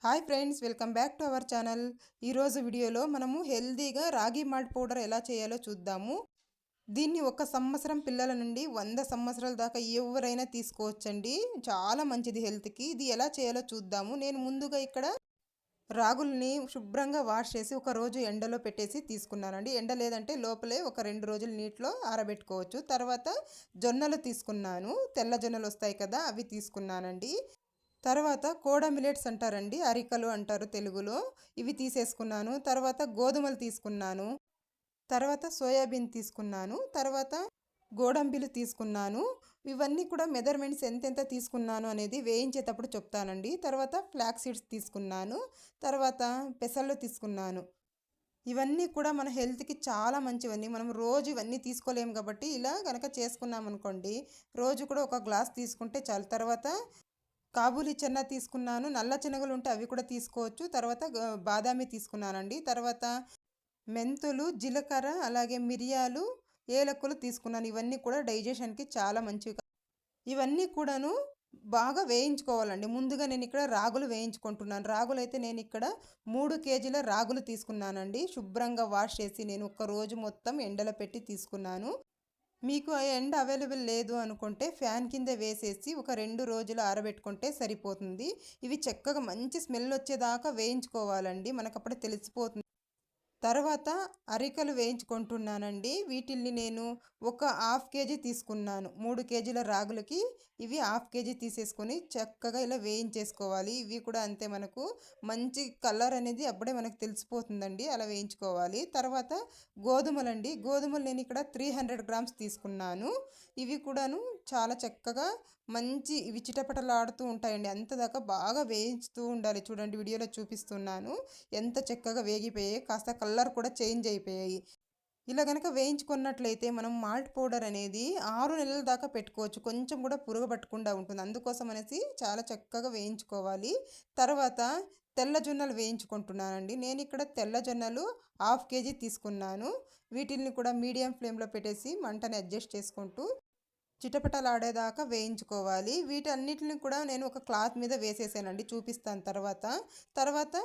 Hi friends, welcome back to our channel. ఈరోజు వీడియోలో మనము హెల్తీగా రాగి మాల్ట్ పౌడర్ ఎలా చేయాలో చూద్దాము. దీన్ని 1 సంవత్సరం పిల్లల నుండి 100 సంవత్సరాల దాకా ఎవరైనా తీసుకోవచ్చండి. చాలా మంచిది హెల్త్కి. ఇది ఎలా చేయాలో చూద్దాము. నేను ముందుగా ఇక్కడ రాగుల్ని శుభ్రంగా వాష్ చేసి ఒక రోజు ఎండలో పెట్టేసి తీసుకున్నానండి. ఎండ లేదంటే లోపలే ఒక 2 రోజులు నీటిలో ఆరబెట్టుకోవచ్చు. తర్వాత జొన్నలు తీసుకున్నాను. తెల్ల జొన్నలు వస్తాయి కదా, అవి తీసుకున్నానండి. తర్వాత కోడా మిలెట్స్ అంటారండి, అరికలు అంటారు తెలుగులో. ఇవి తీసేసుకున్నాను. తర్వాత గోధుమలు తీసుకున్నాను. తర్వాత సోయాబీన్ తీసుకున్నాను. తర్వాత గోడంబిలు తీసుకున్నాను. ఇవన్నీ కూడా మెజర్మెంట్స్ ఎంతెంత తీసుకున్నాను అనేది వేయించేటప్పుడు చెప్తానండి. తర్వాత ఫ్లాక్స్ సీడ్స్ తీసుకున్నాను. తర్వాత పెసళ్ళు తీసుకున్నాను. ఇవన్నీ కూడా మన హెల్త్కి చాలా మంచివన్నీ. మనం రోజు ఇవన్నీ తీసుకోలేము కాబట్టి ఇలా కనుక చేసుకున్నాం అనుకోండి, రోజు కూడా ఒక గ్లాస్ తీసుకుంటే చాలు. తర్వాత కాబూలి చెన్న తీసుకున్నాను. నల్ల శనగలు ఉంటే అవి కూడా తీసుకోవచ్చు. తర్వాత బాదామి తీసుకున్నానండి. తర్వాత మెంతులు, జీలకర్ర, అలాగే మిరియాలు, ఏలక్కులు తీసుకున్నాను. ఇవన్నీ కూడా డైజెషన్కి చాలా మంచివి. ఇవన్నీ కూడాను బాగా వేయించుకోవాలండి. ముందుగా నేను ఇక్కడ రాగులు వేయించుకుంటున్నాను. రాగులు అయితే నేను ఇక్కడ 3 కేజీల రాగులు తీసుకున్నానండి. శుభ్రంగా వాష్ చేసి నేను ఒక రోజు మొత్తం ఎండలో పెట్టి తీసుకున్నాను. మీకు ఆ ఎండ అవైలబుల్ లేదు అనుకుంటే ఫ్యాన్ కింద వేసేసి ఒక 2 రోజులు ఆరబెట్టుకుంటే సరిపోతుంది. ఇవి చక్కగా మంచి స్మెల్ వచ్చేదాకా వేయించుకోవాలండి. మనకు అప్పుడే తెలిసిపోతుంది. తర్వాత అరికలు వేయించుకుంటున్నానండి. వీటిల్ని నేను ఒక హాఫ్ కేజీ తీసుకున్నాను. 3 కేజీల రాగులకి ఇవి హాఫ్ కేజీ తీసేసుకొని చక్కగా ఇలా వేయించేసుకోవాలి. ఇవి కూడా అంతే, మనకు మంచి కలర్ అనేది అప్పుడే మనకు తెలిసిపోతుందండి. అలా వేయించుకోవాలి. తర్వాత గోధుమలండి. గోధుమలు నేను ఇక్కడ 300 గ్రామ్స్ తీసుకున్నాను. ఇవి కూడాను చాలా చక్కగా మంచి ఇవి చిటపటలాడుతూ ఉంటాయండి. అంతదాకా బాగా వేయించుతూ ఉండాలి. చూడండి, వీడియోలో చూపిస్తున్నాను ఎంత చక్కగా వేగిపోయాయి. కాస్త కలర్ కూడా చేంజ్ అయిపోయాయి. ఇలా కనుక వేయించుకున్నట్లయితే మనం మాల్ట్ పౌడర్ అనేది 6 నెలల దాకా పెట్టుకోవచ్చు. కొంచెం కూడా పురుగు పట్టకుండా ఉంటుంది. అందుకోసం అనేసి చాలా చక్కగా వేయించుకోవాలి. తర్వాత తెల్ల జొన్నలు వేయించుకుంటున్నానండి. నేను ఇక్కడ తెల్ల జొన్నలు హాఫ్ కేజీ తీసుకున్నాను. వీటిల్ని కూడా మీడియం ఫ్లేమ్లో పెట్టేసి మంటని అడ్జస్ట్ చేసుకుంటూ చిటపటలాడేదాకా వేయించుకోవాలి. వీటన్నిటిని కూడా నేను ఒక క్లాత్ మీద వేసేసానండి, చూపిస్తాను తర్వాత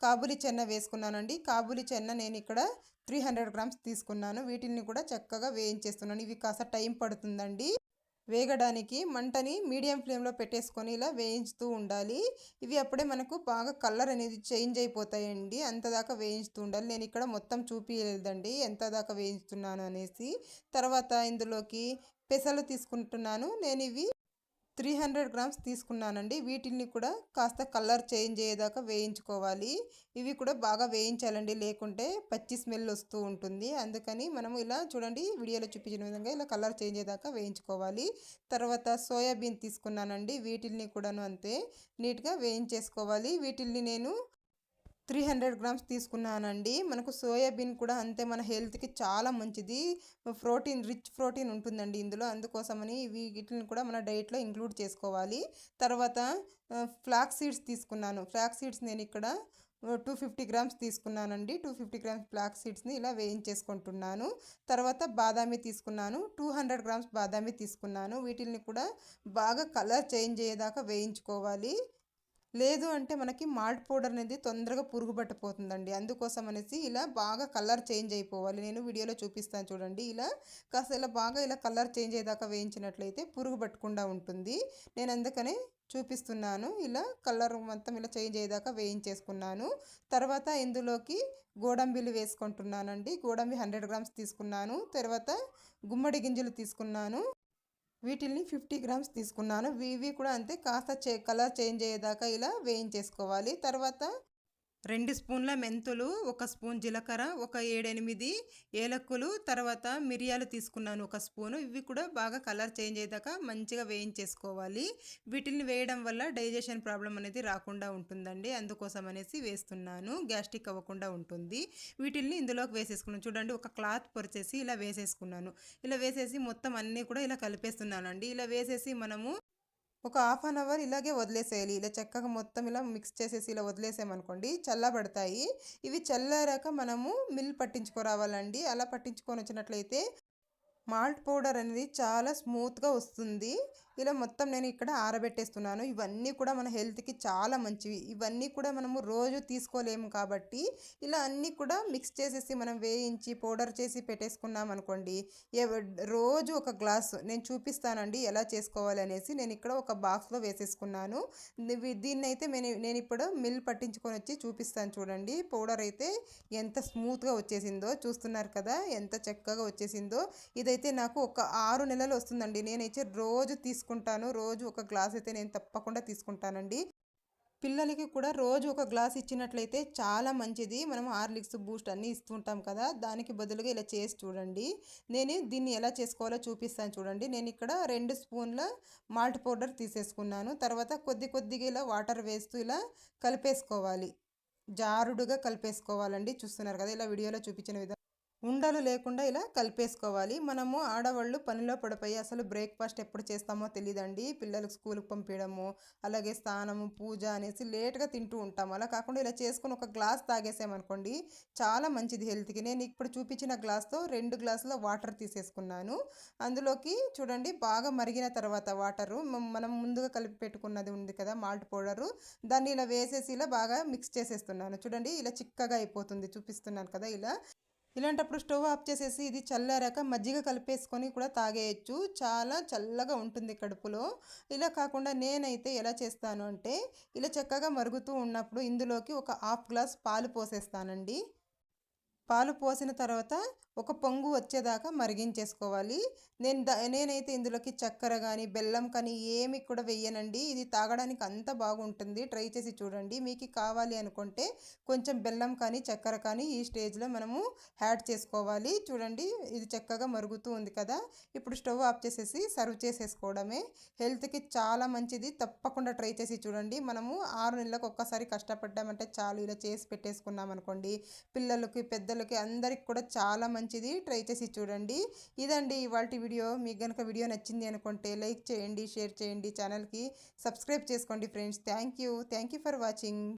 కాబూలి చెన్న వేసుకున్నానండి. కాబూలి చెన్న నేను ఇక్కడ 300 గ్రామ్స్ తీసుకున్నాను. వీటిని కూడా చక్కగా వేయించేస్తున్నాను. ఇవి కాస్త టైం పడుతుందండి వేగడానికి. మంటని మీడియం ఫ్లేమ్లో పెట్టేసుకొని ఇలా వేయించుతూ ఉండాలి. ఇవి అప్పుడే మనకు బాగా కలర్ అనేది చేంజ్ అయిపోతాయండి. అంతదాకా వేయించుతూ ఉండాలి. నేను ఇక్కడ మొత్తం చూపించలేదండి ఎంత దాకా వేయించుతున్నాను అనేసి. తర్వాత ఇందులోకి పెసలు తీసుకుంటున్నాను. నేను ఇవి 300 గ్రామ్స్ తీసుకున్నానండి. వీటిని కూడా కాస్త కలర్ చేంజ్ అయ్యేదాకా వేయించుకోవాలి. ఇవి కూడా బాగా వేయించాలండి, లేకుంటే పచ్చి స్మెల్ వస్తూ ఉంటుంది. అందుకని మనము ఇలా చూడండి, వీడియోలో చూపించిన విధంగా ఇలా కలర్ చేంజ్ అయ్యేదాకా వేయించుకోవాలి. తర్వాత సోయాబీన్ తీసుకున్నానండి. వీటిని కూడాను అంతే నీట్గా వేయించేసుకోవాలి. వీటిని నేను 300 గ్రామ్స్ తీసుకున్నానండి. మనకు సోయాబీన్ కూడా అంతే మన హెల్త్కి చాలా మంచిది. రిచ్ ప్రోటీన్ ఉంటుందండి ఇందులో. అందుకోసమని వీటిని కూడా మన డైట్లో ఇంక్లూడ్ చేసుకోవాలి. తర్వాత ఫ్లాక్స్ సీడ్స్ తీసుకున్నాను. ఫ్లాక్స్ సీడ్స్ నేను ఇక్కడ 250 గ్రామ్స్ తీసుకున్నానండి. 250 గ్రామ్స్ ఫ్లాక్స్ సీడ్స్ని ఇలా వేయించేసుకుంటున్నాను. తర్వాత బాదామి తీసుకున్నాను. 200 గ్రామ్స్ బాదామి తీసుకున్నాను. వీటిని కూడా బాగా కలర్ చేంజ్ అయ్యేదాకా వేయించుకోవాలి. లేదు అంటే మనకి మాల్ట్ పౌడర్ అనేది తొందరగా పురుగు పట్టిపోతుందండి. అందుకోసం అనేసి ఇలా బాగా కలర్ చేంజ్ అయిపోవాలి. నేను వీడియోలో చూపిస్తాను చూడండి. ఇలా కాస్త ఇలా బాగా ఇలా కలర్ చేంజ్ అయ్యేదాకా వేయించినట్లయితే పురుగు పట్టకుండా ఉంటుంది. నేను అందుకనే చూపిస్తున్నాను. ఇలా కలర్ మొత్తం ఇలా చేంజ్ అయ్యేదాకా వేయించేసుకున్నాను. తర్వాత ఇందులోకి గోడంబిలు వేసుకుంటున్నానండి. గోడంబి 100 గ్రామ్స్ తీసుకున్నాను. తర్వాత గుమ్మడి గింజలు తీసుకున్నాను. వీటిల్ని 50 గ్రామ్స్ తీసుకున్నాను. ఇవి కూడా అంతే, కాస్త కలర్ చేంజ్ అయ్యేదాకా ఇలా వేయించేసుకోవాలి. తర్వాత 2 స్పూన్ల మెంతులు, 1 స్పూన్ జీలకర్ర, ఒక 7-8 ఏలక్కులు, తర్వాత మిరియాలు తీసుకున్నాను 1 స్పూను. ఇవి కూడా బాగా కలర్ చేంజ్ అయ్యేదాకా మంచిగా వేయించేసుకోవాలి. వీటిని వేయడం వల్ల డైజెషన్ ప్రాబ్లం అనేది రాకుండా ఉంటుందండి. అందుకోసం అనేసి వేస్తున్నాను, గ్యాస్ట్రిక్ అవ్వకుండా ఉంటుంది. వీటిల్ని ఇందులోకి వేసేసుకున్నాను. చూడండి, ఒక క్లాత్ పరిచేసి ఇలా వేసేసుకున్నాను. ఇలా వేసేసి మొత్తం అన్నీ కూడా ఇలా కలిపేస్తున్నానండి. ఇలా వేసేసి మనము ఒక హాఫ్ అన్ అవర్ ఇలాగే వదిలేసేయాలి. ఇలా చక్కగా మొత్తం ఇలా మిక్స్ చేసేసి ఇలా వదిలేసామనుకోండి, చల్లబడతాయి. ఇవి చల్లారాక మనము మిల్ పట్టించుకోరావాలండి. అలా పట్టించుకొని వచ్చినట్లయితే మాల్ట్ పౌడర్ అనేది చాలా స్మూత్గా వస్తుంది. ఇలా మొత్తం నేను ఇక్కడ ఆరబెట్టేస్తున్నాను. ఇవన్నీ కూడా మన హెల్త్‌కి చాలా మంచివి. ఇవన్నీ కూడా మనము రోజు తీసుకోలేము కాబట్టి ఇలా అన్నీ కూడా మిక్స్ చేసేసి మనం వేయించి పౌడర్ చేసి పెట్టేసుకున్నామనుకోండి. రోజు ఒక గ్లాసు నేను చూపిస్తానండి ఎలా చేసుకోవాలనేసి. నేను ఇక్కడ ఒక బాక్స్‌లో వేసేసుకున్నాను. దీన్నైతే నేనిప్పుడు మిల్ పట్టించుకొని వచ్చి చూపిస్తాను చూడండి. పౌడర్ అయితే ఎంత స్మూత్‌గా వచ్చేసిందో చూస్తున్నారు కదా! ఎంత చక్కగా వచ్చేసిందో. ఇదైతే నాకు ఒక 6 నెలలు వస్తుందండి. నేనైతే రోజు తీసుకుంటాను. రోజు ఒక గ్లాస్ అయితే నేను తప్పకుండా తీసుకుంటానండి. పిల్లలకి కూడా రోజు ఒక గ్లాస్ ఇచ్చినట్లయితే చాలా మంచిది. మనం హార్లిక్స్, బూస్ట్ అన్నీ ఇస్తుంటాం కదా! దానికి బదులుగా ఇలా చేసి చూడండి. నేను దీన్ని ఎలా చేసుకోవాలో చూపిస్తాను చూడండి. నేను ఇక్కడ 2 స్పూన్ల మాల్ట్ పౌడర్ తీసేసుకున్నాను. తర్వాత కొద్ది కొద్దిగా ఇలా వాటర్ వేస్తూ ఇలా కలిపేసుకోవాలి. జారుడుగా కలిపేసుకోవాలండి. చూస్తున్నారు కదా! ఇలా వీడియోలో చూపించిన విధంగా. ఉండలు లేకుండా ఇలా కలిపేసుకోవాలి. మనము ఆడవాళ్ళు పనిలో పడిపోయి అసలు బ్రేక్‌ఫాస్ట్ ఎప్పుడు చేస్తామో తెలీదండి. పిల్లలకు స్కూలుకి పంపియడము, అలాగే స్నానము, పూజ అనేసి లేట్‌గా తింటూ ఉంటాం. అలా కాకుండా ఇలా చేసుకొని ఒక గ్లాస్ తాగేసామనుకోండి చాలా మంచిది హెల్త్‌కి. నేను ఇప్పుడు చూపించిన గ్లాస్‌తో 2 గ్లాసుల వాటర్ తీసేసుకున్నాను. అందులోకి చూడండి బాగా మరిగిన తర్వాత వాటరు మనం ముందుగా కలిపి పెట్టుకున్నది ఉంది కదా మాల్ట్ పౌడరు, దాన్ని ఇలా వేసేసి ఇలా బాగా మిక్స్ చేసేస్తున్నాను. చూడండి ఇలా చిక్కగా అయిపోతుంది. చూపిస్తున్నాను కదా ఇలా. ఇలాంటప్పుడు స్టవ్ ఆఫ్ చేసేసి ఇది చల్లారాక మజ్జిగ కలిపేసుకొని కూడా తాగేయచ్చు. చాలా చల్లగా ఉంటుంది కడుపులో. ఇలా కాకుండా నేనైతే ఎలా చేస్తాను అంటే ఇలా చక్కగా మరుగుతూ ఉన్నప్పుడు ఇందులోకి ఒక హాఫ్ గ్లాస్ పాలు పోసేస్తానండి. పాలు పోసిన తర్వాత ఒక పొంగు వచ్చేదాకా మరిగించేసుకోవాలి. నేనైతే ఇందులోకి చక్కెర కానీ బెల్లం కానీ ఏమి కూడా వెయ్యనండి. ఇది తాగడానికి అంత బాగుంటుంది. ట్రై చేసి చూడండి. మీకు కావాలి అనుకుంటే కొంచెం బెల్లం కానీ చక్కెర కానీ ఈ స్టేజ్లో మనము యాడ్ చేసుకోవాలి. చూడండి ఇది చక్కగా మరుగుతూ ఉంది కదా! ఇప్పుడు స్టవ్ ఆఫ్ చేసేసి సర్వ్ చేసేసుకోవడమే. హెల్త్‌కి చాలా మంచిది. తప్పకుండా ట్రై చేసి చూడండి. మనము 6 నెలలకు ఒక్కసారి కష్టపడ్డామంటే చాలు. ఇలా చేసి పెట్టేసుకున్నాం అనుకోండి పిల్లలకి, పెద్దలకి అందరికి కూడా చాలా మంచిది. ట్రై చేసి చూడండి. ఇదండి ఇవాల్టి వీడియో. మీకు గనుక వీడియో నచ్చింది అనుకుంటే లైక్ చేయండి, షేర్ చేయండి, ఛానల్‌కి సబ్స్క్రైబ్ చేసుకోండి friends. Thank you for watching.